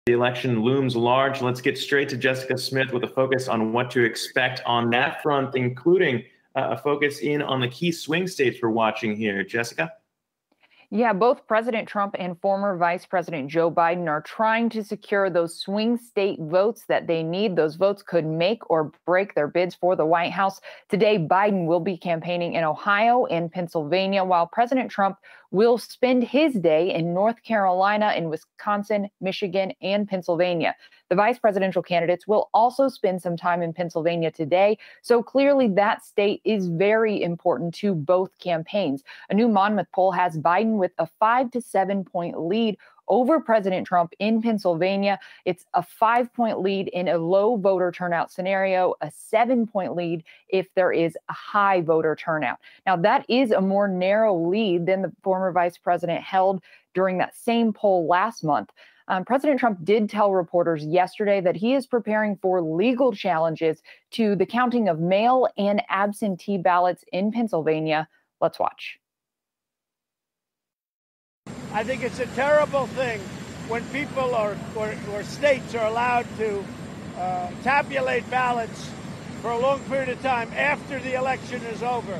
The election looms large. Let's get straight to Jessica Smith with a focus on what to expect on that front, including a focus in on the key swing states we're watching here. Jessica? Yeah, both President Trump and former Vice President Joe Biden are trying to secure those swing state votes that they need. Those votes could make or break their bids for the White House. Today, Biden will be campaigning in Ohio and Pennsylvania, while President Trump will spend his day in North Carolina, in Wisconsin, Michigan, and Pennsylvania. The vice presidential candidates will also spend some time in Pennsylvania today. So clearly that state is very important to both campaigns. A new Monmouth poll has Biden with a 5 to 7 point lead over President Trump in Pennsylvania. It's a 5-point lead in a low voter turnout scenario, a 7-point lead if there is a high voter turnout. Now, that is a more narrow lead than the former vice president held during that same poll last month. President Trump did tell reporters yesterday that he is preparing for legal challenges to the counting of mail and absentee ballots in Pennsylvania. Let's watch. I think it's a terrible thing when people or states are allowed to tabulate ballots for a long period of time after the election is over,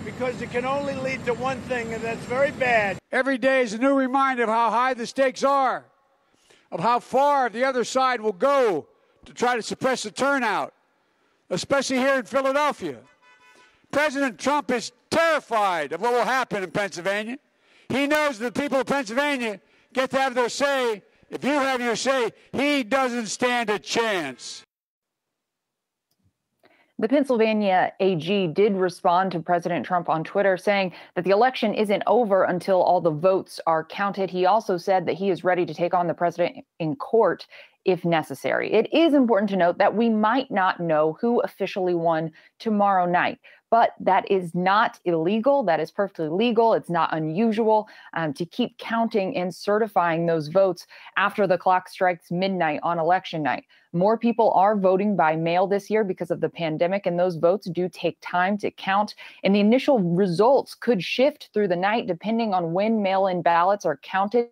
because it can only lead to one thing, and that's very bad. Every day is a new reminder of how high the stakes are, of how far the other side will go to try to suppress the turnout, especially here in Philadelphia. President Trump is terrified of what will happen in Pennsylvania. He knows the people of Pennsylvania get to have their say. If you have your say, he doesn't stand a chance. The Pennsylvania AG did respond to President Trump on Twitter, saying that the election isn't over until all the votes are counted. He also said that he is ready to take on the president in court if necessary. It is important to note that we might not know who officially won tomorrow night, but that is not illegal. That is perfectly legal. It's not unusual to keep counting and certifying those votes after the clock strikes midnight on election night. More people are voting by mail this year because of the pandemic, and those votes do take time to count. And the initial results could shift through the night depending on when mail-in ballots are counted.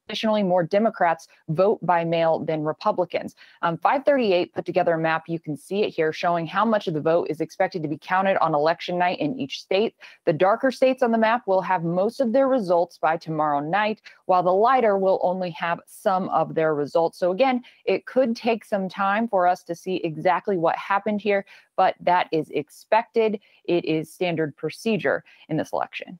Additionally, more Democrats vote by mail than Republicans. 538 put together a map. You can see it here showing how much of the vote is expected to be counted on election night in each state. The darker states on the map will have most of their results by tomorrow night, while the lighter will only have some of their results. So again, it could take some time for us to see exactly what happened here, but that is expected. It is standard procedure in this election.